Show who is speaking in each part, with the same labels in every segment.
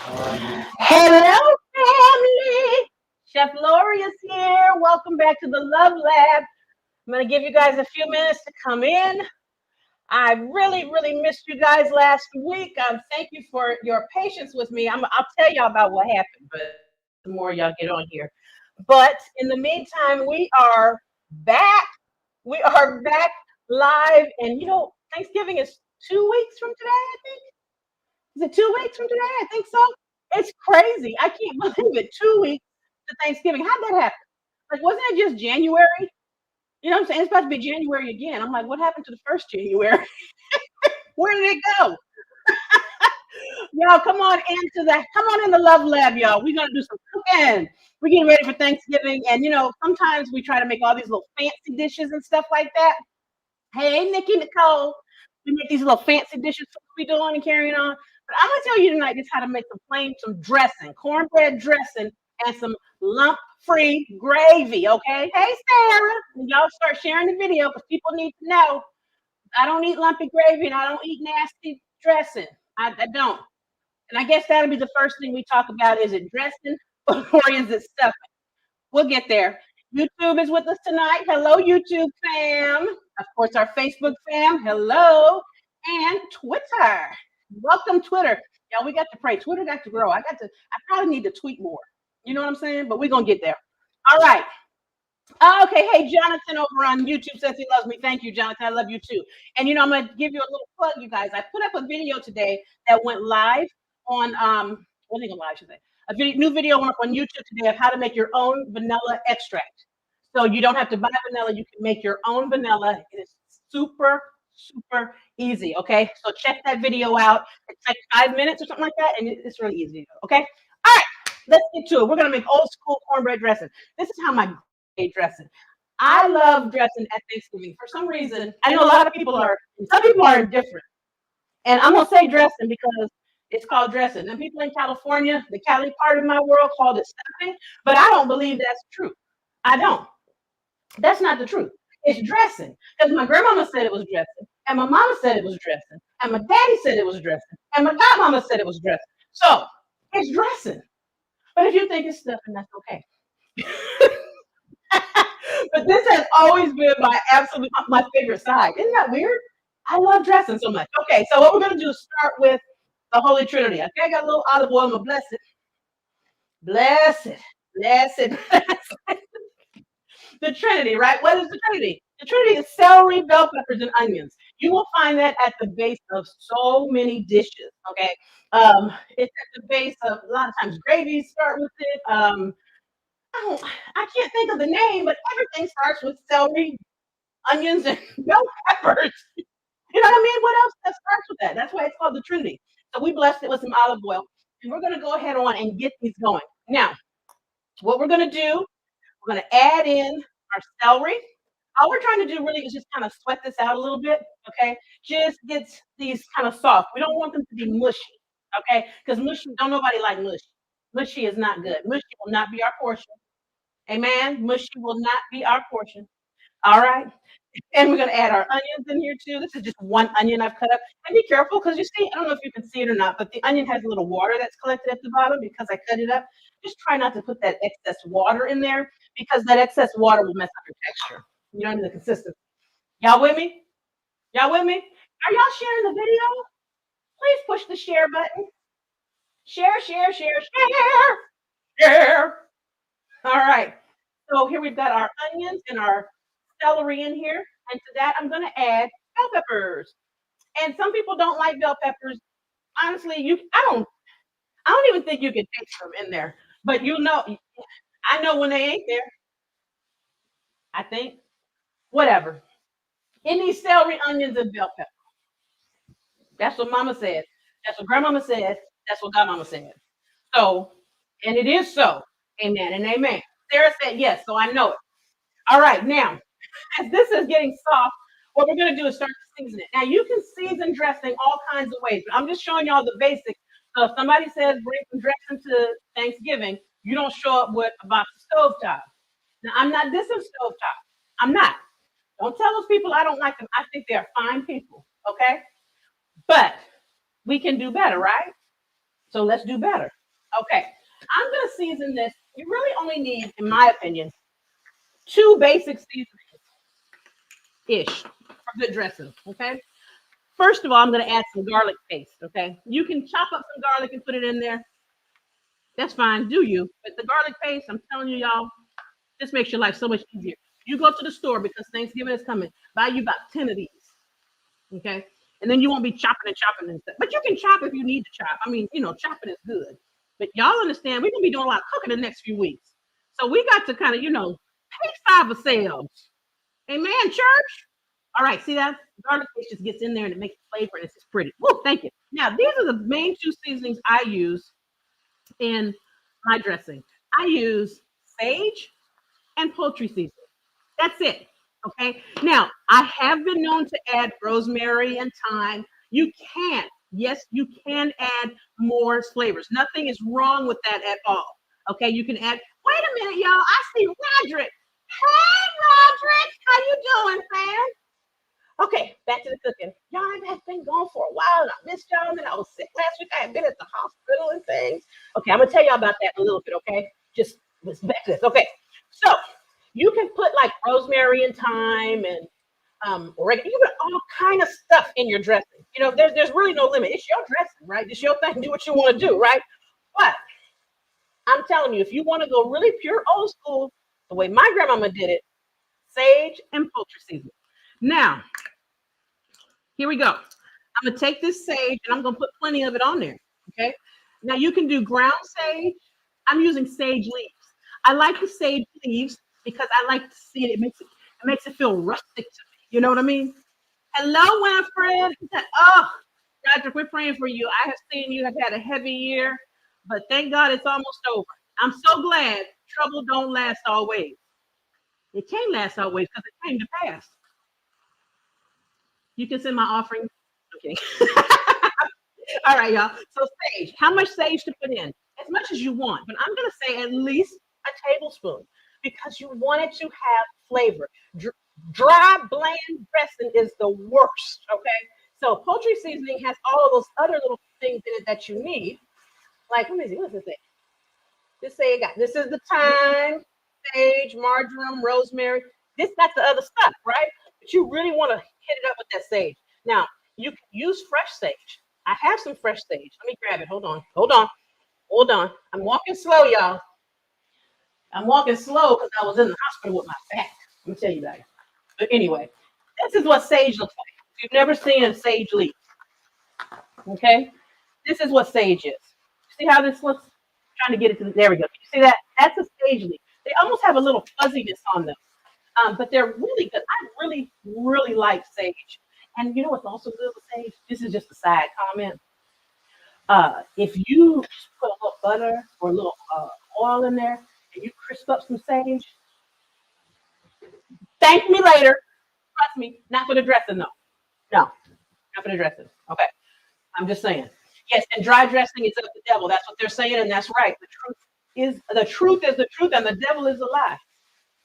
Speaker 1: Hello, family. Chef Lori is here. Welcome back to the Love Lab. I'm going to give you guys a few minutes to come in. I really missed you guys last week. Thank you for your patience with me. I'll tell y'all about what happened, but the more y'all get on here. But in the meantime, we are back. We are back live. And Thanksgiving is 2 weeks from today, I think. Is it 2 weeks from today? I think so. It's crazy. I can't believe it. 2 weeks to Thanksgiving. How'd that happen? Like, wasn't it just January? You know what I'm saying? It's about to be January again. I'm like, what happened to the first January? Where did it go? Y'all, come on into that. Come on in the Love Lab, y'all. We're gonna do some cooking. We're getting ready for Thanksgiving, and sometimes we try to make all these little fancy dishes and stuff like that. Hey, Nikki Nicole, we make these little fancy dishes we doing and carrying on. But I'm gonna tell you tonight just how to make some dressing, cornbread dressing, and some lump-free gravy. Okay? Hey, Sarah, and y'all start sharing the video because people need to know. I don't eat lumpy gravy and I don't eat nasty dressing. I don't. And I guess that'll be the first thing we talk about. Is it dressing or is it stuffing? We'll get there. YouTube is with us tonight. Hello, YouTube fam. Of course, our Facebook fam. Hello. And Twitter. Welcome, Twitter. Y'all, we got to pray. Twitter got to grow. I probably need to tweet more. You know what I'm saying? But we're going to get there. All right. Okay. Hey, Jonathan over on YouTube says he loves me. Thank you, Jonathan. I love you too. And, I'm going to give you a little plug, you guys. I put up a video today that went live on, what are you going live, should I say? New video went up on YouTube today of how to make your own vanilla extract. So you don't have to buy vanilla. You can make your own vanilla. It is super easy. Okay. So check that video out. It's like 5 minutes or something like that. And it's really easy. Okay. All right. Let's get to it. We're going to make old school cornbread dressing. This is how my dressing. I love dressing at Thanksgiving. For some reason, I know a lot of people are, some people are indifferent. And I'm going to say dressing because it's called dressing. And people in California, the Cali part of my world, called it stuffing. But I don't believe that's true. I don't. That's not the truth. It's dressing. Because my grandmama said it was dressing. And my mama said it was dressing. And my daddy said it was dressing. And my godmama said it was dressing. So it's dressing. But if you think it's stuffing, that's okay. But this has always been my favorite side. Isn't that weird? I love dressing so much. Okay, so what we're gonna do is start with the Holy Trinity. Okay, I got a little olive oil. I'm gonna bless it. Bless it. Bless it. The Trinity, right? What is the Trinity? The Trinity is celery, bell peppers, and onions. You will find that at the base of so many dishes. Okay, it's at the base of a lot of times gravies start with it. I can't think of the name, but everything starts with celery, onions, and bell peppers. You know what I mean? What else that starts with that? That's why it's called the Trinity. So we blessed it with some olive oil, and we're going to go ahead on and get these going. Now, what we're going to do, we're going to add in our celery. All we're trying to do really is just kind of sweat this out a little bit, okay? Just get these kind of soft. We don't want them to be mushy, okay? Because mushy, don't nobody like mushy. Mushy is not good. Mushy will not be our portion. Amen. Mushy will not be our portion. All right. And we're going to add our onions in here too. This is just one onion I've cut up. And be careful because you see, I don't know if you can see it or not, but the onion has a little water that's collected at the bottom because I cut it up. Just try not to put that excess water in there because that excess water will mess up your texture. You know, the consistency. Y'all with me? Y'all with me? Are y'all sharing the video? Please push the share button. Share, share, share, share, share. All right. So here we've got our onions and our celery in here. And to that, I'm going to add bell peppers. And some people don't like bell peppers. Honestly, I don't even think you can taste them in there. But I know when they ain't there. I think. Whatever. It needs celery, onions, and bell pepper. That's what mama said. That's what grandmama said. That's what godmama said. So, and it is so. Amen and amen. Sarah said yes, so I know it. All right, now, as this is getting soft, what we're going to do is start to season it. Now, you can season dressing all kinds of ways, but I'm just showing y'all the basics. So if somebody says bring some dressing to Thanksgiving, you don't show up with a box of stovetop. Now, I'm not dissing stovetop. I'm not. Don't tell those people I don't like them. I think they're fine people, okay? But we can do better, right? So let's do better. Okay, I'm gonna season this. You really only need, in my opinion, two basic seasonings-ish for good dressing. Okay. First of all, I'm gonna add some garlic paste. Okay. You can chop up some garlic and put it in there. That's fine. Do you? But the garlic paste, I'm telling you, y'all, this makes your life so much easier. You go to the store because Thanksgiving is coming. Buy you about 10 of these. Okay. And then you won't be chopping and stuff. But you can chop if you need to chop. I mean, chopping is good. But y'all understand, we're gonna be doing a lot of cooking the next few weeks. So we got to kind of, pace ourselves. Amen, church. All right, see that? Garlic paste just gets in there and it makes the flavor and it's just pretty. Woo, thank you. Now, these are the main two seasonings I use in my dressing. I use sage and poultry seasoning. That's it. Okay. Now, I have been known to add rosemary and thyme. You can, yes, you can add more flavors. Nothing is wrong with that at all. Okay. You can add, wait a minute, y'all. I see Roderick. Hey, Roderick. How you doing, fam? Okay, back to the cooking. Y'all, I've been gone for a while and I missed y'all. And I was sick last week. I had been at the hospital and things. Okay, I'm gonna tell y'all about that in a little bit, okay? Just back to this. Okay. So you can put like rosemary and thyme and oregano. You can put all kind of stuff in your dressing. There's really no limit. It's your dressing, right? It's your thing. Do what you want to do, right? But I'm telling you, if you want to go really pure old school, the way my grandmama did it, sage and poultry seasoning. Now, here we go. I'm going to take this sage and I'm going to put plenty of it on there. Okay. Now you can do ground sage. I'm using sage leaves. I like the sage leaves because I like to see it. It makes it feel rustic to me. You know what I mean? Hello, Winfred. Oh, Roger, we're praying for you. I have seen you have had a heavy year, but thank God it's almost over. I'm so glad trouble don't last always. It can't last always because it came to pass. You can send my offering. Okay. All right, y'all. So sage. How much sage to put in? As much as you want, but I'm going to say at least a tablespoon because you want it to have flavor. Dry, bland dressing is the worst. Okay. So poultry seasoning has all of those other little things in it that you need. Like, let me see. What does this say? This is the thyme, sage, marjoram, rosemary. This got the other stuff, right? But you really want to hit it up with that sage. Now, you can use fresh sage. I have some fresh sage. Let me grab it. Hold on. I'm walking slow, y'all. I'm walking slow because I was in the hospital with my back. Let me tell you that. But anyway, this is what sage looks like. If you've never seen a sage leaf, okay? This is what sage is. See how this looks? I'm trying to get it to there we go. You see that? That's a sage leaf. They almost have a little fuzziness on them. But they're really good. I really, really like sage. And you know what's also good with sage? This is just a side comment. If you put a little butter or a little oil in there and you crisp up some sage, thank me later. Trust me, not for the dressing though. No, not for the dressing. Okay, I'm just saying. Yes, and dry dressing is of the devil. That's what they're saying, and that's right. The truth is the truth, and the devil is a lie.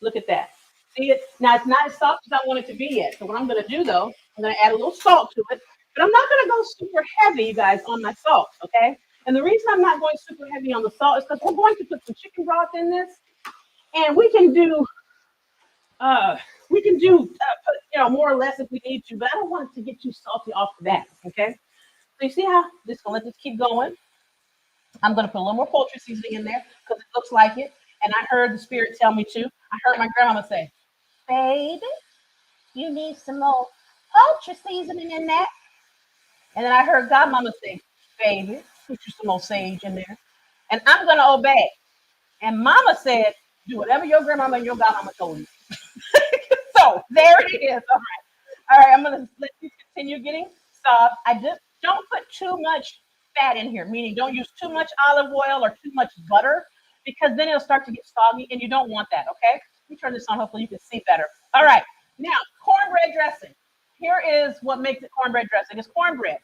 Speaker 1: Look at that. See it? Now it's not as soft as I want it to be yet. So what I'm going to do though, I'm going to add a little salt to it, but I'm not going to go super heavy, you guys, on my salt. Okay. And the reason I'm not going super heavy on the salt is because we're going to put some chicken broth in this, and we can do more or less if we need to, but I don't want it to get too salty off the bat. Okay. So you see how this gonna let this keep going. I'm gonna put a little more poultry seasoning in there because it looks like it. And I heard the spirit tell me to. I heard my grandmama say, "Baby, you need some more poultry seasoning in that." And then I heard Godmama say, "Baby, put you some more sage in there." And I'm gonna obey. And Mama said, "Do whatever your grandmama and your Godmama told you." So there it is. All right. I'm gonna let you continue getting soft. I just don't put too much fat in here, meaning don't use too much olive oil or too much butter, because then it'll start to get soggy and you don't want that. Okay. Let me turn this on. Hopefully you can see better. All right. Now, cornbread dressing. Here is what makes it cornbread dressing. It's cornbread.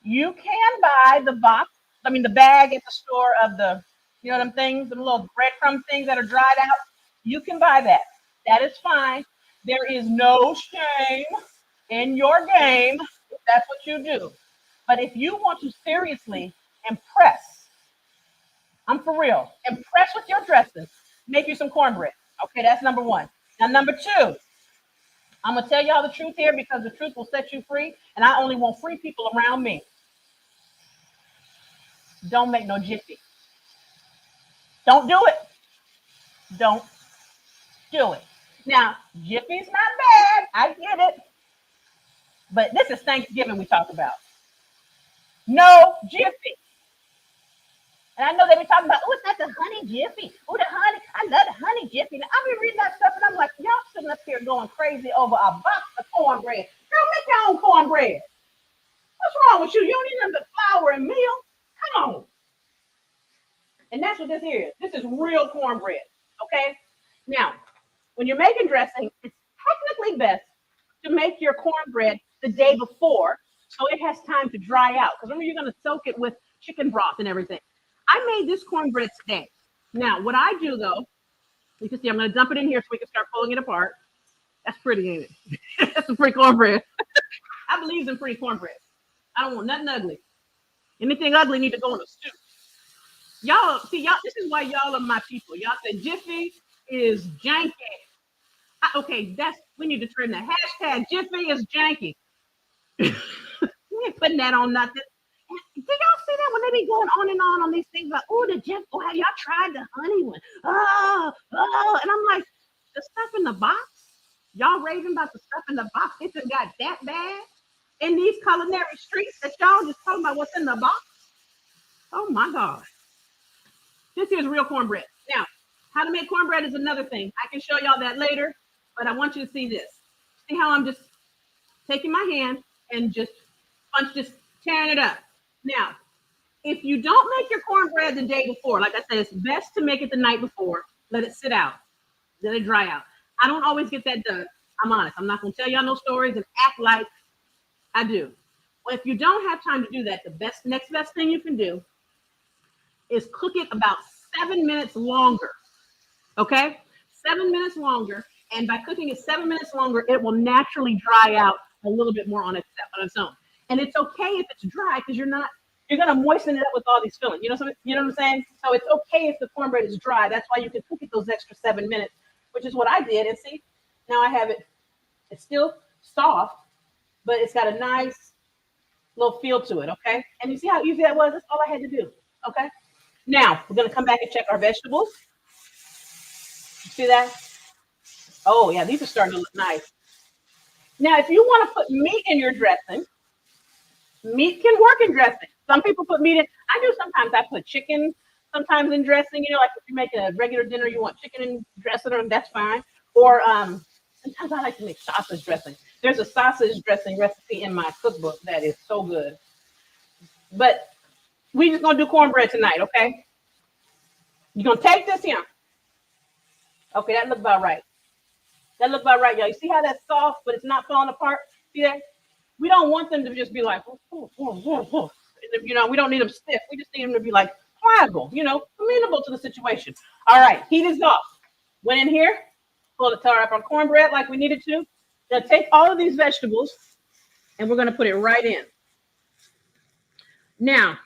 Speaker 1: You can buy the bag at the store of the, them things, the little breadcrumb things that are dried out. You can buy that. That is fine. There is no shame in your game if that's what you do. But if you want to seriously Impress. I'm for real. Impress with your dressing. Make you some cornbread. Okay, that's number one. Now, number two, I'm going to tell y'all the truth here because the truth will set you free. And I only want free people around me. Don't make no jiffy. Don't do it. Don't do it. Now, jiffy's not bad. I get it. But this is Thanksgiving we talk about. No jiffy. And I know they be talking about, oh, it's not the honey jiffy. Oh, the honey. I love the honey jiffy. Now, I be reading that stuff and I'm like, y'all sitting up here going crazy over a box of cornbread. Girl, make your own cornbread. What's wrong with you? You don't need nothing but flour and meal. Come on. And that's what this here is. This is real cornbread. Okay? Now, when you're making dressing, it's technically best to make your cornbread the day before so it has time to dry out. Because remember, you're going to soak it with chicken broth and everything. I made this cornbread today. Now, what I do, though, you can see I'm going to dump it in here so we can start pulling it apart. That's pretty, ain't it? That's some pretty cornbread. I believe in pretty cornbread. I don't want nothing ugly. Anything ugly need to go in a stew. Y'all, see, y'all, this is why y'all are my people. Y'all say Jiffy is janky. Okay, we need to turn the hashtag Jiffy is janky. We ain't putting that on nothing. Did y'all see that when they be going on these things like, oh, the Jiffy, oh, have y'all tried the honey one? Oh, and I'm like, the stuff in the box? Y'all raving about the stuff in the box? It done got that bad in these culinary streets that y'all just talking about what's in the box? Oh my God. This here's real cornbread. Now, how to make cornbread is another thing. I can show y'all that later, but I want you to see this. See how I'm just taking my hand and just tearing it up. Now, if you don't make your cornbread the day before, like I said, it's best to make it the night before. Let it sit out. Let it dry out. I don't always get that done. I'm honest. I'm not going to tell y'all no stories and act like I do. Well, if you don't have time to do that, the next best thing you can do is cook it about 7 minutes longer. Okay? 7 minutes longer. And by cooking it 7 minutes longer, it will naturally dry out a little bit more on its own. And it's okay if it's dry because you're going to moisten it up with all these fillings. You know what I'm saying? So it's okay if the cornbread is dry. That's why you can cook it those extra 7 minutes, which is what I did. And see, now I have it. It's still soft, but it's got a nice little feel to it, okay? And you see how easy that was? That's all I had to do, okay? Now, we're going to come back and check our vegetables. You see that? Oh, yeah, these are starting to look nice. Now, if you want to put meat in your dressing, meat can work in dressing. Some people put meat in. I do sometimes. I put chicken sometimes in dressing. You know, like if you make a regular dinner, you want chicken in dressing, that's fine. Or sometimes I like to make sausage dressing. There's a sausage dressing recipe in my cookbook that is so good. But we just going to do cornbread tonight, okay? You're going to take this here. Okay, that looks about right. That looks about right, y'all. You see how that's soft, but it's not falling apart? See that? We don't want them to just be like, you know, we don't need them stiff. We just need them to be like pliable, you know, amenable to the situation. All right, heat is off. Went in here, pull the tar up our cornbread like we needed to. Now take all of these vegetables and we're going to put it right in. Now,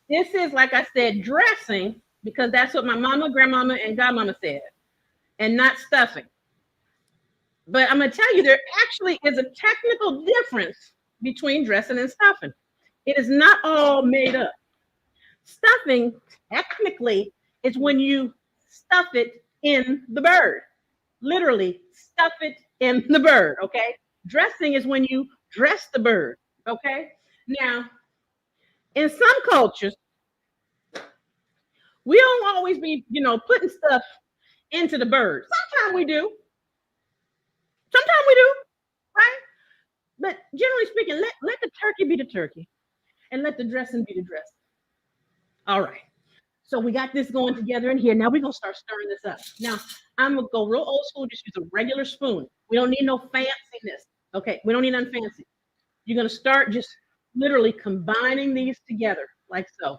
Speaker 1: this is, like I said, dressing because that's what my mama, grandmama, and godmama said, and not stuffing. But I'm going to tell you, there actually is a technical difference between dressing and stuffing. It is not all made up. Stuffing, technically, is when you stuff it in the bird. Literally, stuff it in the bird, okay? Dressing is when you dress the bird, okay? Now, in some cultures, we don't always be, you know, putting stuff into the bird. Sometimes we do. Sometimes we do, right? But generally speaking, let the turkey be the turkey and let the dressing be the dressing. All right. So we got this going together in here. Now we're going to start stirring this up. Now, I'm going to go real old school, just use a regular spoon. We don't need no fanciness. Okay, we don't need nothing fancy. You're going to start just literally combining these together like so.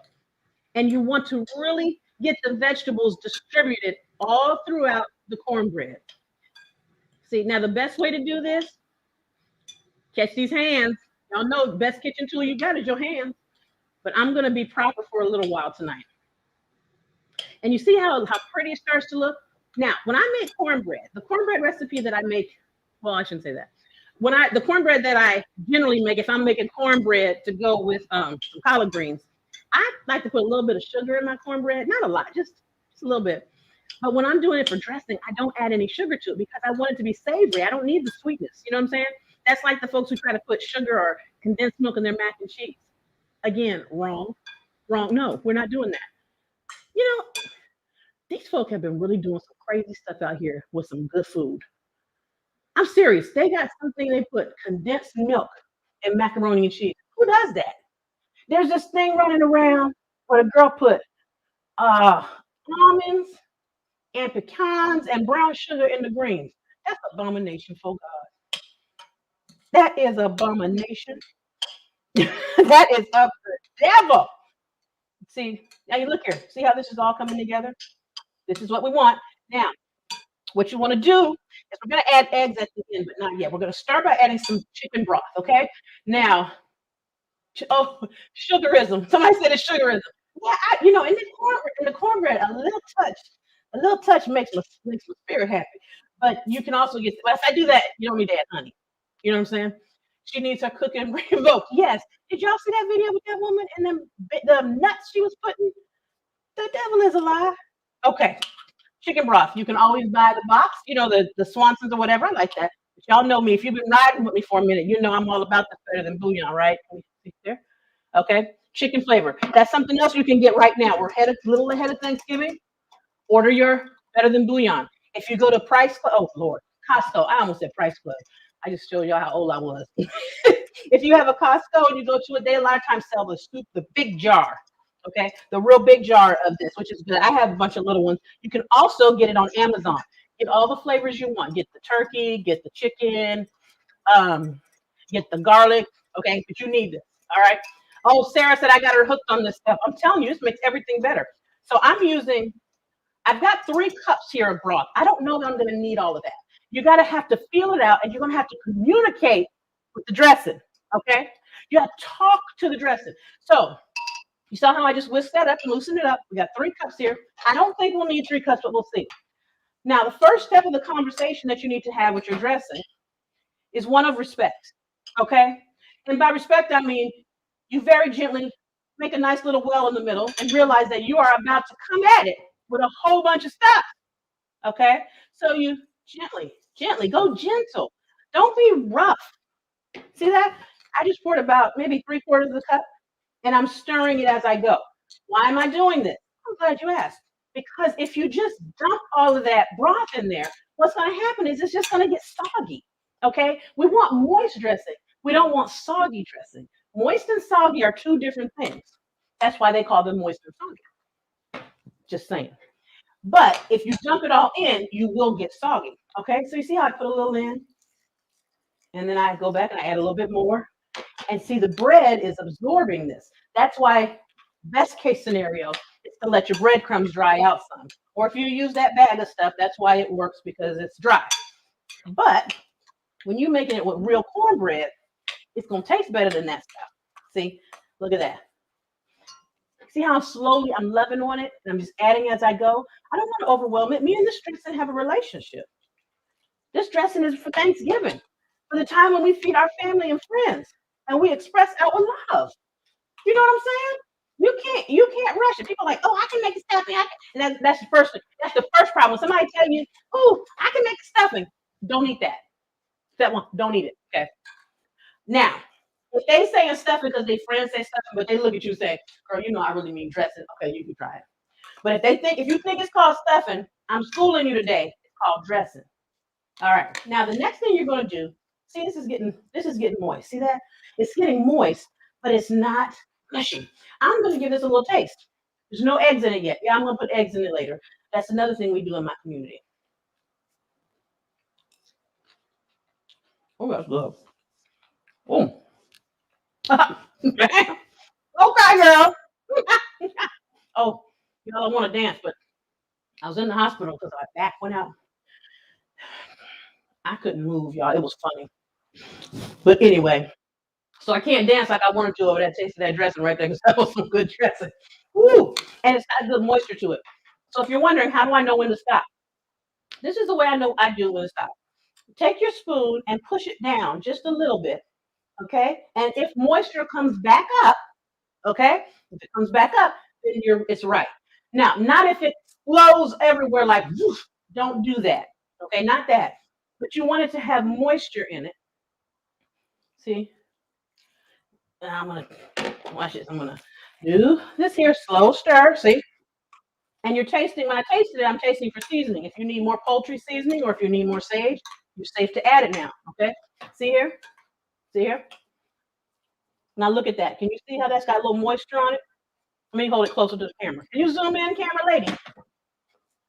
Speaker 1: And you want to really get the vegetables distributed all throughout the cornbread. See, now the best way to do this, catch these hands. Y'all know the best kitchen tool you got is your hands. but I'm going to be proper for a little while tonight. And you see how pretty it starts to look? Now, when I make cornbread, the cornbread recipe that I make, well, I shouldn't say that. The cornbread that I generally make, if I'm making cornbread to go with some collard greens, I like to put a little bit of sugar in my cornbread, not a lot, just a little bit. But when I'm doing it for dressing, I don't add any sugar to it because I want it to be savory. I don't need the sweetness. You know what I'm saying? That's like the folks who try to put sugar or condensed milk in their mac and cheese. Again, wrong. No, we're not doing that. You know, these folk have been really doing some crazy stuff out here with some good food. I'm serious. They got something they put condensed milk and macaroni and cheese. Who does that? There's this thing running around where a girl put uh, almonds and pecans and brown sugar in the greens. That's abomination for God. That is abomination. That is of the devil. See, now you look here. See how this is all coming together? This is what we want. Now, what you want to do is we're going to add eggs at the end, but not yet. We're going to start by adding some chicken broth, okay? Now, sugarism. Somebody said it's sugarism. Yeah, in the cornbread, a little touch makes my spirit happy. But you can also get. Well, if I do that, you don't need to add honey. You know what I'm saying? She needs her cooking revoked. Yes. Did y'all see that video with that woman and the nuts she was putting? The devil is a lie. Okay. Chicken broth. You can always buy the box, the Swansons or whatever. I like that. But y'all know me. If you've been riding with me for a minute, you know I'm all about the better than bouillon, right? There. Okay. Chicken flavor. That's something else you can get right now. We're a little ahead of Thanksgiving. Order your better than bouillon. If you go to Price Club, oh Lord, Costco. I almost said Price Club. I just showed y'all how old I was. If you have a Costco and you go to they a lot of times sell the big jar. Okay, the real big jar of this, which is good. I have a bunch of little ones. You can also get it on Amazon. Get all the flavors you want. Get the turkey, get the chicken, get the garlic. Okay, but you need this. All right. Oh, Sarah said I got her hooked on this stuff. I'm telling you, this makes everything better. So I've got 3 cups here of broth. I don't know that I'm going to need all of that. You got to have to feel it out, and you're going to have to communicate with the dressing. Okay, you have to talk to the dressing. So. You saw how I just whisked that up and loosened it up. We got 3 cups here. I don't think we'll need 3 cups, but we'll see. Now, the first step of the conversation that you need to have with your dressing is one of respect, okay? And by respect, I mean you very gently make a nice little well in the middle and realize that you are about to come at it with a whole bunch of stuff, okay? So you gently, go gentle. Don't be rough. See that? I just poured about maybe 3/4 of the cup. And I'm stirring it as I go. Why am I doing this? I'm glad you asked. Because if you just dump all of that broth in there, what's going to happen is it's just going to get soggy. Okay? We want moist dressing. We don't want soggy dressing. Moist and soggy are 2 different things. That's why they call them moist and soggy. Just saying. But if you dump it all in, you will get soggy. Okay? So you see how I put a little in? And then I go back and I add a little bit more. And see, the bread is absorbing this. That's why best case scenario is to let your breadcrumbs dry out some. Or if you use that bag of stuff, that's why it works, because it's dry. But when you're making it with real cornbread, it's going to taste better than that stuff. See, look at that. See how slowly I'm loving on it and I'm just adding as I go? I don't want to overwhelm it. Me and this dressing have a relationship. This dressing is for Thanksgiving, for the time when we feed our family and friends. And we express our love. You know what I'm saying? You can't rush it. People are like, oh, I can make a stuffing. And that's the first thing. That's the first problem. Somebody tell you, oh, I can make a stuffing. Don't eat that. That one, don't eat it. Okay. Now, if they say a stuffing because their friends say stuffing, but they look at you and say, girl, I really mean dressing. Okay, you can try it. But if you think it's called stuffing, I'm schooling you today. It's called dressing. All right. Now the next thing you're going to do. See, this is getting moist. See that? It's getting moist, but it's not mushy. I'm going to give this a little taste. There's no eggs in it yet. Yeah, I'm going to put eggs in it later. That's another thing we do in my community. Oh, that's good. Oh. Okay, girl. Oh, y'all don't want to dance, but I was in the hospital because my back went out. I couldn't move, y'all. It was funny. But anyway, So I can't dance like I wanted to over that taste of that dressing right there because that was some good dressing. Woo! And it's got good moisture to it. So if you're wondering, how do I know when to stop? This is the way I know I do when to stop. Take your spoon and push it down just a little bit, okay? And if moisture comes back up, okay? If it comes back up, then it's right. Now, not if it flows everywhere like whoosh, don't do that. Okay, not that. But you want it to have moisture in it. See? And I'm gonna watch this. I'm gonna do this here, slow stir. See? And you're tasting, when I tasted it, I'm tasting for seasoning. If you need more poultry seasoning or if you need more sage, you're safe to add it now. Okay? See here? See here? Now look at that. Can you see how that's got a little moisture on it? Let me hold it closer to the camera. Can you zoom in, camera lady?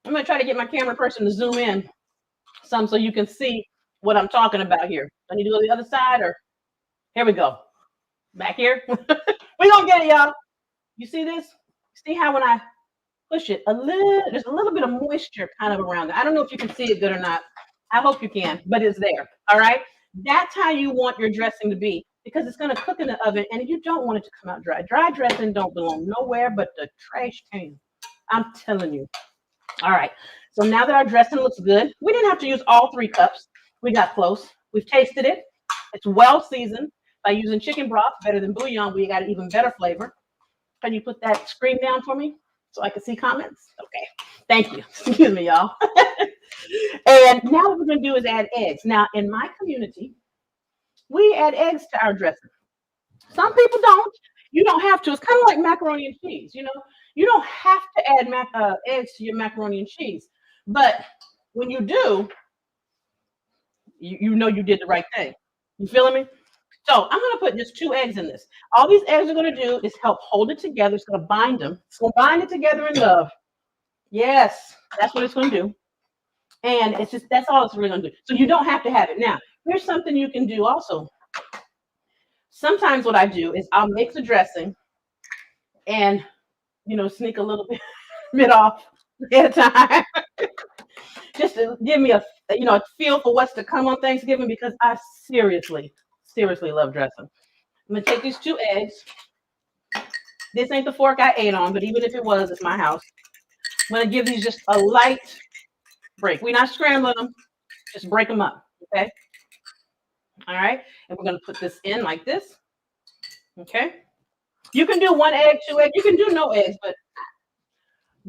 Speaker 1: I'm gonna try to get my camera person to zoom in some so you can see what I'm talking about here. I need to go to the other side, or here we go. Back here. We gonna get it, y'all. You see this? See how when I push it, there's a little bit of moisture kind of around it. I don't know if you can see it good or not. I hope you can, but it's there. All right. That's how you want your dressing to be, because it's gonna cook in the oven and you don't want it to come out dry. Dry dressing don't belong nowhere but the trash can. I'm telling you. All right. So now that our dressing looks good, we didn't have to use all 3 cups. We got close. We've tasted it. It's well seasoned. By using chicken broth, better than bouillon, we got an even better flavor. Can you put that screen down for me so I can see comments? Okay. Thank you. Excuse me, y'all. And now what we're going to do is add eggs. Now, in my community, we add eggs to our dressing. Some people don't. You don't have to. It's kind of like macaroni and cheese. You know, you don't have to add eggs to your macaroni and cheese. But when you do, you know you did the right thing. You feeling me? So I'm going to put just 2 eggs in this. All these eggs are going to do is help hold it together. It's going to bind them. It's going to bind it together in love. Yes, that's what it's going to do. And it's just, that's all it's really going to do. So you don't have to have it. Now, here's something you can do also. Sometimes what I do is I'll mix a dressing and, you know, sneak a little bit off at a time. Just to give me a feel for what's to come on Thanksgiving, because I seriously love dressing. I'm gonna take these 2 eggs. This ain't the fork I ate on, but even if it was, it's my house. I'm gonna give these just a light break. We're not scrambling them, just break them up, okay? All right, and we're gonna put this in like this, okay? You can do 1 egg, 2 eggs, you can do no eggs, but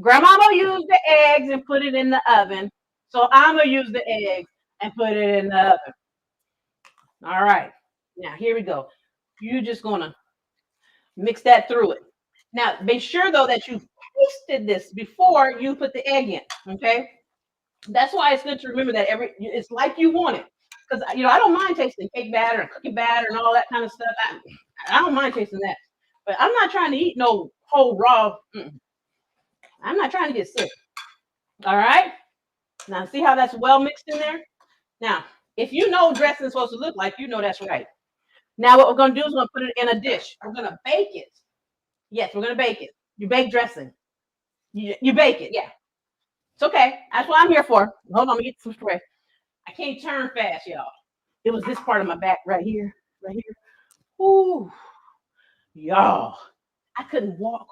Speaker 1: Grandma will use the eggs and put it in the oven. So I'm gonna use the eggs and put it in the oven. All right. Now here we go. You're just gonna mix that through it. Now be sure though that you tasted this before you put the egg in. Okay. That's why it's good to remember that it's like you want it. Because I don't mind tasting cake batter and cookie batter and all that kind of stuff. I don't mind tasting that. But I'm not trying to eat no whole raw. I'm not trying to get sick. All right. Now see how that's well mixed in there? Now, if you know dressing is supposed to look like, you know that's right. Now what we're going to do is we're going to put it in a dish. We're going to bake it. Yes, we're going to bake it. You bake dressing. You bake it, yeah. It's okay. That's what I'm here for. Hold on, let me get some spray. I can't turn fast, y'all. It was this part of my back right here. Right here. Ooh. Y'all. I couldn't walk.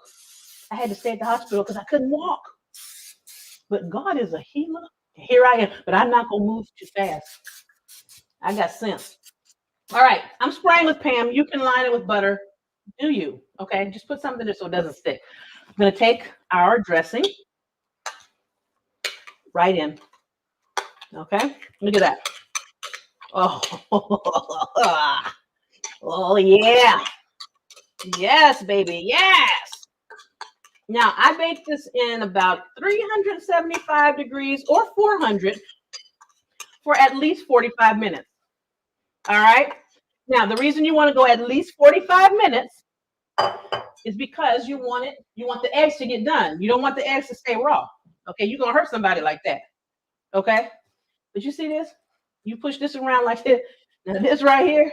Speaker 1: I had to stay at the hospital because I couldn't walk. But God is a healer. Here I am. But I'm not going to move too fast. I got sense. All right. I'm spraying with Pam. You can line it with butter. Do you? Okay. Just put something in it so it doesn't stick. I'm going to take our dressing right in. Okay. Look at that. Oh, oh yeah. Yes, baby. Yes. Now, I baked this in about 375 degrees or 400 for at least 45 minutes. All right. Now, the reason you want to go at least 45 minutes is because you want the eggs to get done. You don't want the eggs to stay raw. Okay. You're going to hurt somebody like that. Okay. But you see this? You push this around like this. Now, this right here,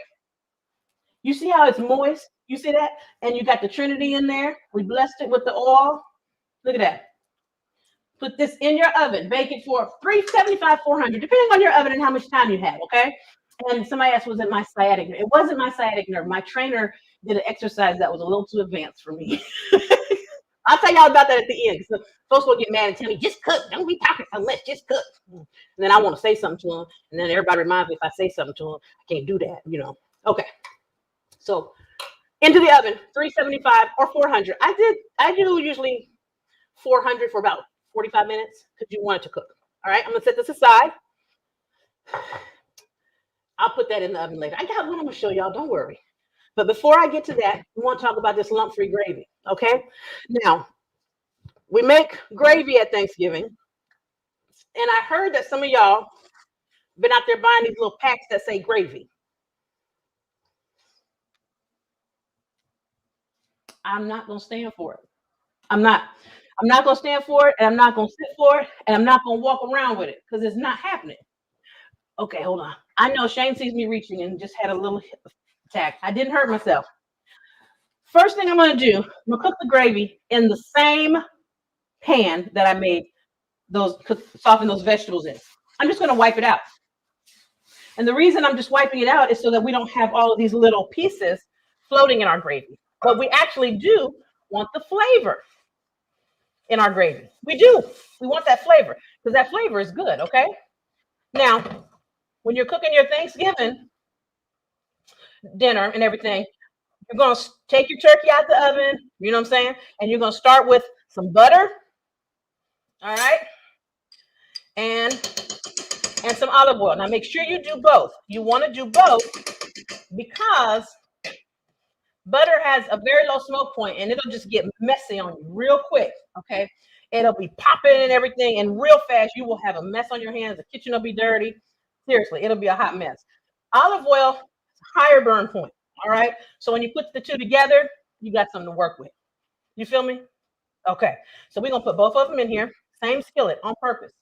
Speaker 1: you see how it's moist? You see that? And you got the Trinity in there. We blessed it with the oil. Look at that. Put this in your oven. Bake it for 375, 400, depending on your oven and how much time you have, okay? And somebody asked, was it my sciatic nerve? It wasn't my sciatic nerve. My trainer did an exercise that was a little too advanced for me. I'll tell y'all about that at the end. So folks will get mad and tell me, just cook. Don't be talking so much. Just cook. And then I want to say something to them. And then everybody reminds me if I say something to them, I can't do that. Okay. So into the oven, 375 or 400. I do usually 400 for about 45 minutes because you want it to cook. All right. I'm going to set this aside. I'll put that in the oven later. I got one I'm going to show y'all. Don't worry. But before I get to that, we want to talk about this lump-free gravy. Okay. Now, we make gravy at Thanksgiving. And I heard that some of y'all been out there buying these little packs that say gravy. I'm not going to stand for it. I'm not going to stand for it, and I'm not going to sit for it, and I'm not going to walk around with it because it's not happening. Okay, hold on. I know Shane sees me reaching and just had a little attack. I didn't hurt myself. First thing I'm going to do, I'm going to cook the gravy in the same pan that I made soften those vegetables in. I'm just going to wipe it out. And the reason I'm just wiping it out is so that we don't have all of these little pieces floating in our gravy. But we actually do want the flavor in our gravy. We do. We want that flavor because that flavor is good, okay? Now, when you're cooking your Thanksgiving dinner and everything, you're going to take your turkey out the oven, you know what I'm saying? And you're going to start with some butter, all right? And some olive oil. Now, make sure you do both. You want to do both because butter has a very low smoke point and it'll just get messy on you real quick, okay? It'll be popping and everything, and real fast you will have a mess on your hands. The kitchen will be dirty. Seriously, it'll be a hot mess. Olive oil, higher burn point, all right? So when you put the two together, you got something to work with. You feel me? Okay, so we're going to put both of them in here, same skillet on purpose.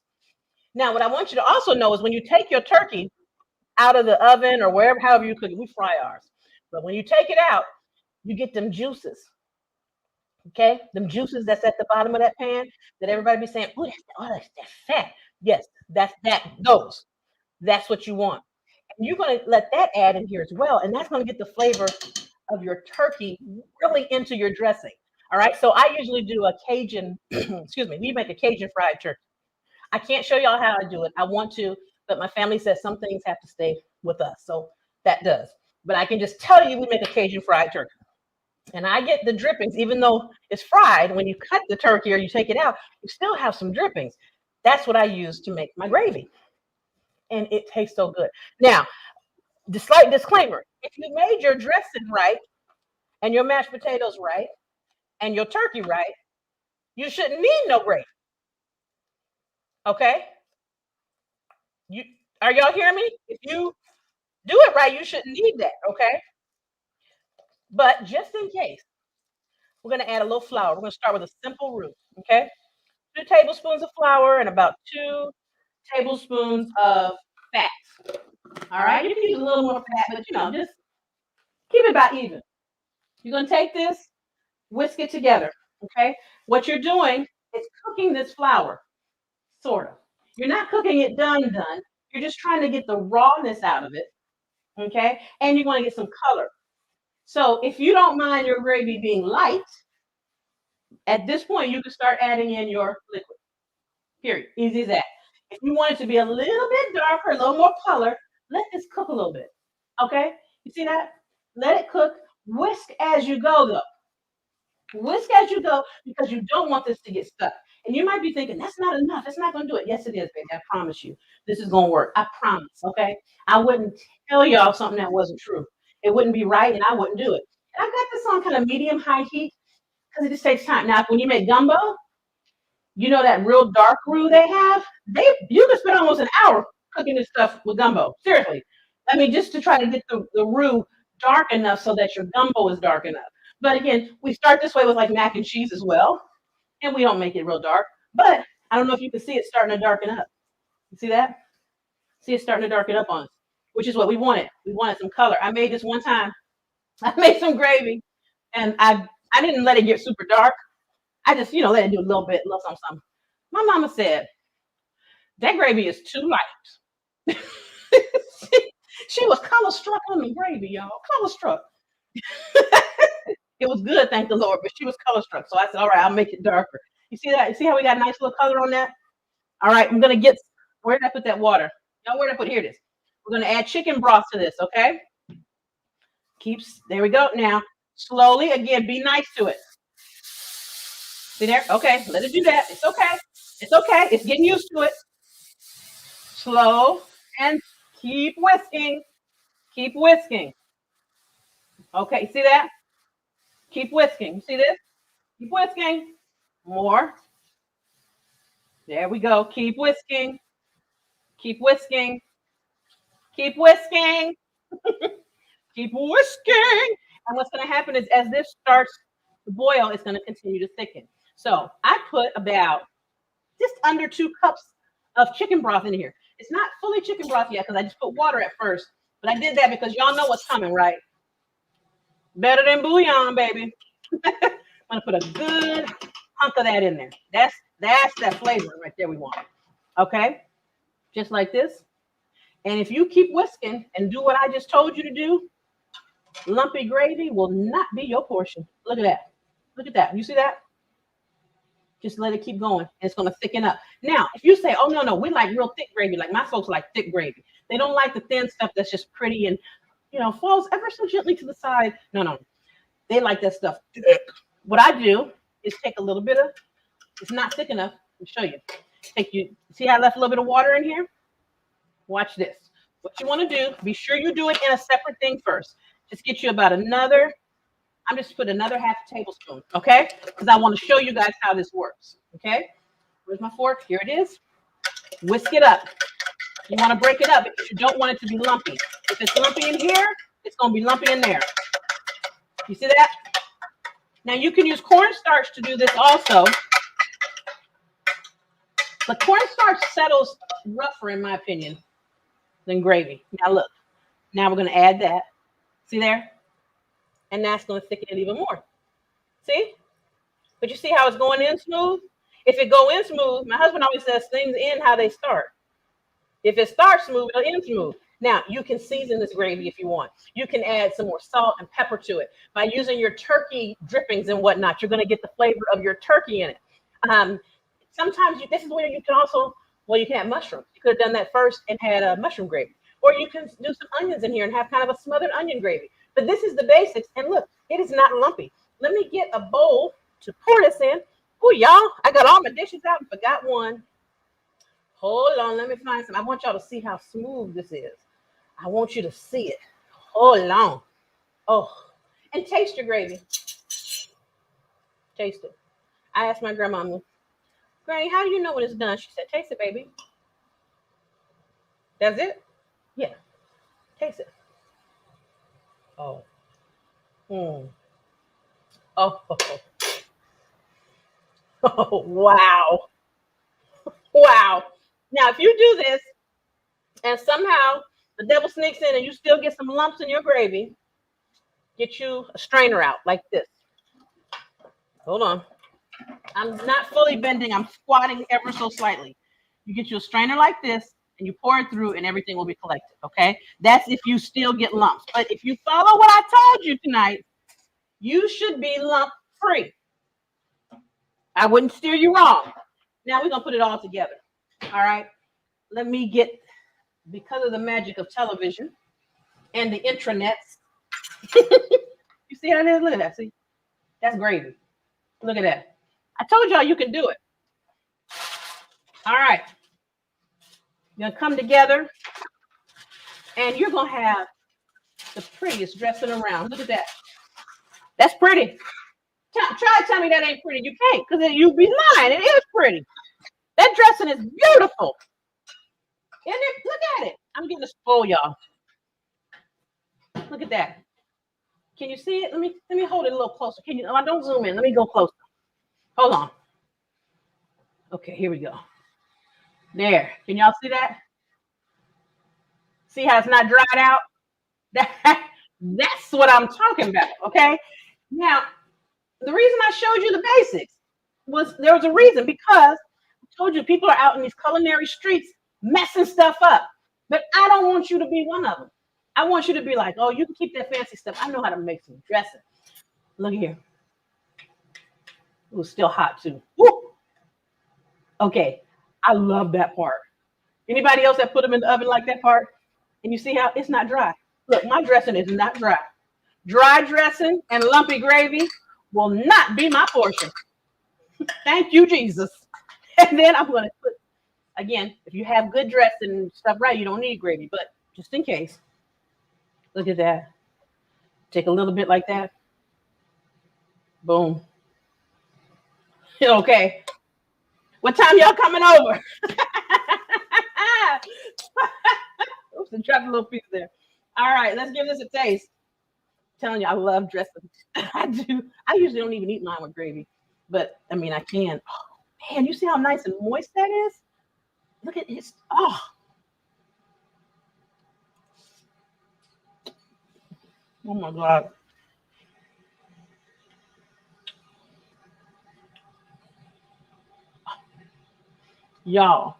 Speaker 1: Now, what I want you to also know is when you take your turkey out of the oven or wherever, however you cook it, we fry ours. But when you take it out, you get them juices. Okay, them juices that's at the bottom of that pan that everybody be saying, oh, that's fat. Yes, that's those. That's what you want. And you're going to let that add in here as well. And that's going to get the flavor of your turkey really into your dressing. All right, so I usually do a Cajun, excuse me, we make a Cajun fried turkey. I can't show y'all how I do it. I want to, but my family says some things have to stay with us. So that does. But I can just tell you we make a Cajun fried turkey. And I get the drippings, even though it's fried, when you cut the turkey or you take it out, you still have some drippings. That's what I use to make my gravy. And it tastes so good. Now, the slight disclaimer, if you made your dressing right and your mashed potatoes right and your turkey right, you shouldn't need no gravy. Okay? Are y'all hearing me? If you do it right, you shouldn't need that, okay? But just in case, we're going to add a little flour. We're going to start with a simple roux, okay? 2 tablespoons of flour and about 2 tablespoons of fat. All right, you can use a little more fat, but just keep it about even. You're going to take this, whisk it together, okay? What you're doing is cooking this flour, sort of. You're not cooking it done. You're just trying to get the rawness out of it, okay? And you're going to get some color. So if you don't mind your gravy being light, at this point, you can start adding in your liquid, period. Easy as that. If you want it to be a little bit darker, a little more color, let this cook a little bit, okay? You see that? Let it cook. Whisk as you go, though. Whisk as you go because you don't want this to get stuck. And you might be thinking, that's not enough. That's not going to do it. Yes, it is, baby. I promise you. This is going to work. I promise, okay? I wouldn't tell y'all something that wasn't true. It wouldn't be right, and I wouldn't do it. And I've got this on kind of medium-high heat because it just takes time. Now, when you make gumbo, that real dark roux they have, you can spend almost an hour cooking this stuff with gumbo. Seriously. I mean, just to try to get the roux dark enough so that your gumbo is dark enough. But again, we start this way with like mac and cheese as well. And we don't make it real dark. But I don't know if you can see it starting to darken up. You see that? See it starting to darken up on us, which is what we wanted. We wanted some color. I made this one time. I made some gravy, and I didn't let it get super dark. I just, let it do a little bit, something. My mama said, that gravy is too light. She was color struck on the gravy, y'all. Color struck. It was good, thank the Lord, but she was color struck. So I said, all right, I'll make it darker. You see that? You see how we got a nice little color on that? All right, I'm gonna get, where did I put that water? Y'all, where did I put, here it is. We're gonna add chicken broth to this, okay? There we go. Now, slowly, again, be nice to it. See there? Okay, let it do that. It's okay. It's okay. It's getting used to it. Slow and keep whisking. Keep whisking. Okay, see that? Keep whisking. You see this? Keep whisking. More. There we go. Keep whisking. Keep whisking. Keep whisking. Keep whisking. And what's going to happen is as this starts to boil, it's going to continue to thicken. So I put about just under 2 cups of chicken broth in here. It's not fully chicken broth yet because I just put water at first. But I did that because y'all know what's coming, right? Better than bouillon, baby. I'm going to put a good hunk of that in there. That's that flavor right there we want. Okay? Just like this. And if you keep whisking and do what I just told you to do, lumpy gravy will not be your portion. Look at that. Look at that. You see that? Just let it keep going. It's going to thicken up. Now, if you say, oh, no, we like real thick gravy. Like my folks like thick gravy. They don't like the thin stuff that's just pretty and, falls ever so gently to the side. No. They like that stuff thick. What I do is take a little bit of, it's not thick enough. Let me show you. See how I left a little bit of water in here? Watch this. What you want to do, be sure you do it in a separate thing first. Just get you about another, I'm just put another half tablespoon, okay? Because I want to show you guys how this works, okay? Where's my fork? Here it is. Whisk it up. You want to break it up because you don't want it to be lumpy. If it's lumpy in here, it's going to be lumpy in there. You see that? Now you can use cornstarch to do this also. But cornstarch settles rougher in my opinion than gravy. Now look. Now we're going to add that. See there? And that's going to thicken it even more. See? But you see how it's going in smooth? If it go in smooth, my husband always says things end how they start. If it starts smooth, it'll end smooth. Now, you can season this gravy if you want. You can add some more salt and pepper to it. By using your turkey drippings and whatnot, you're going to get the flavor of your turkey in it. Sometimes this is where you can also, you can add mushrooms. You could have done that first and had a mushroom gravy. Or you can do some onions in here and have kind of a smothered onion gravy. But this is the basics. And look, it is not lumpy. Let me get a bowl to pour this in. Oh, y'all, I got all my dishes out and forgot one. Hold on, let me find some. I want y'all to see how smooth this is. I want you to see it. Hold on. Oh, and taste your gravy. Taste it. I asked my grandma, Granny, how do you know when it's done? She said, taste it, baby. That's it? Yeah. Taste it. Oh. Oh. Oh, wow. Wow. Now, if you do this and somehow the devil sneaks in and you still get some lumps in your gravy, get you a strainer out like this. Hold on. I'm not fully bending. I'm squatting ever so slightly. You get you a strainer like this and you pour it through and everything will be collected, okay? That's if you still get lumps. But if you follow what I told you tonight, you should be lump free. I wouldn't steer you wrong. Now we're going to put it all together. All right. Let me get, because of the magic of television and the intranets. You see how it is? Look at that. See? That's gravy. Look at that. I told y'all you can do it. All right. You're going to come together and you're going to have the prettiest dressing around. Look at that. That's pretty. Try to tell me that ain't pretty. You can't, because you'd be lying. It is pretty. That dressing is beautiful. Isn't it? Look at it. I'm getting a spoil, y'all. Look at that. Can you see it? Let me hold it a little closer. Can you? Oh, don't zoom in. Let me go closer. Hold on. Okay, here we go. There. Can y'all see that? See how it's not dried out? That's what I'm talking about. Okay. Now, the reason I showed you the basics was there was a reason, because I told you people are out in these culinary streets messing stuff up. But I don't want you to be one of them. I want you to be like, oh, you can keep that fancy stuff. I know how to make some dressing. Look here. It was still hot too. Woo! Okay, I love that part. Anybody else that put them in the oven like that part? And you see how it's not dry. Look, my dressing is not dry. Dry dressing and lumpy gravy will not be my portion. Thank you, Jesus. And then I'm going to put, again, if you have good dressing and stuff right, you don't need gravy, but just in case. Look at that. Take a little bit like that. Boom. Okay. What time y'all coming over? Oops, I dropped a little piece there. All right, let's give this a taste. I'm telling you, I love dressing. I do. I usually don't even eat mine with gravy, but I mean, I can. Oh, man, you see how nice and moist that is? Look at it. Oh. Oh my God. Y'all,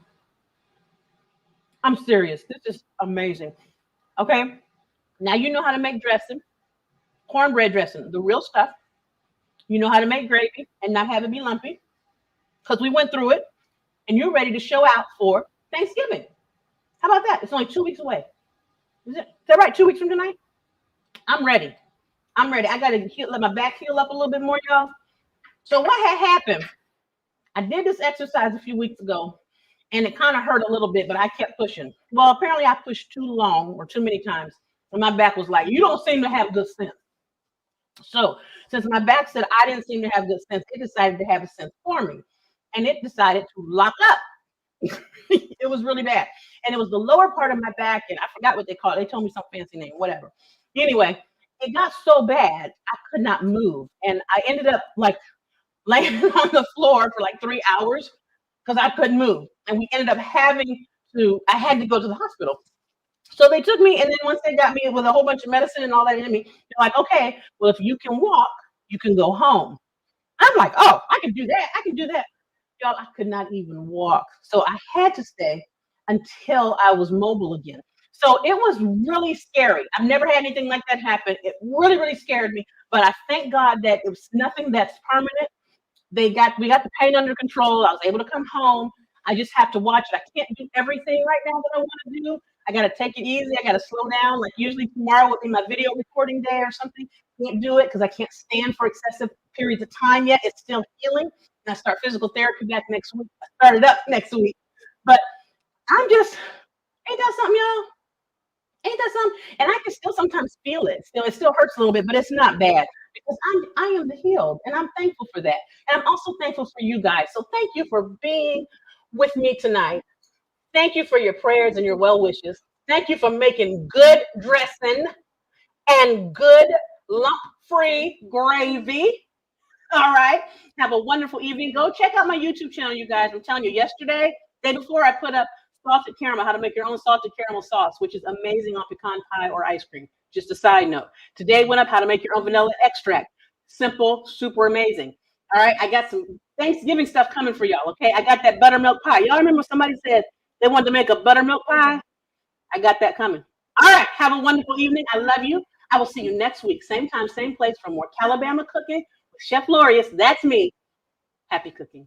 Speaker 1: I'm serious. This is amazing. Okay. Now you know how to make dressing, cornbread dressing, the real stuff. You know how to make gravy and not have it be lumpy because we went through it and you're ready to show out for Thanksgiving. How about that? It's only 2 weeks away. Is that right? 2 weeks from tonight? I'm ready. I'm ready. I got to let my back heal up a little bit more, y'all. So what had happened? I did this exercise a few weeks ago and it kind of hurt a little bit, but I kept pushing. Well, apparently I pushed too long or too many times. And my back was like, you don't seem to have good sense. So since my back said I didn't seem to have good sense, it decided to have a sense for me. And it decided to lock up. It was really bad. And it was the lower part of my back, and I forgot what they called it. They told me some fancy name, whatever. Anyway, it got so bad, I could not move. And I ended up like laying on the floor for like 3 hours because I couldn't move. And we ended up I had to go to the hospital. So they took me, and then once they got me with a whole bunch of medicine and all that in me, they're like, okay, well, if you can walk, you can go home. I'm like, oh, I can do that. I can do that. Y'all, I could not even walk. So I had to stay until I was mobile again. So it was really scary. I've never had anything like that happen. It really, really scared me. But I thank God that it was nothing that's permanent. We got the pain under control. I was able to come home. I just have to watch it. I can't do everything right now that I want to do. I got to take it easy. I got to slow down. Like usually tomorrow would be my video recording day or something. Can't do it because I can't stand for excessive periods of time yet. It's still healing. And I start physical therapy back next week. I started up next week. But I'm just, ain't that something, y'all? Ain't that something? And I can still sometimes feel it. Still, it still hurts a little bit, but it's not bad because I am the healed, and I'm thankful for that. And I'm also thankful for you guys. So thank you for being with me tonight. Thank you for your prayers and your well wishes. Thank you for making good dressing and good lump-free gravy. All right. Have a wonderful evening. Go check out my YouTube channel, you guys. I'm telling you, day before, I put up salted caramel, how to make your own salted caramel sauce, which is amazing on pecan pie or ice cream. Just a side note. Today went up how to make your own vanilla extract. Simple, super amazing. All right. I got some Thanksgiving stuff coming for y'all. Okay. I got that buttermilk pie. Y'all remember somebody said they wanted to make a buttermilk pie? I got that coming. All right. Have a wonderful evening. I love you. I will see you next week. Same time, same place for more Calabama cooking with Chef Lorius. That's me. Happy cooking.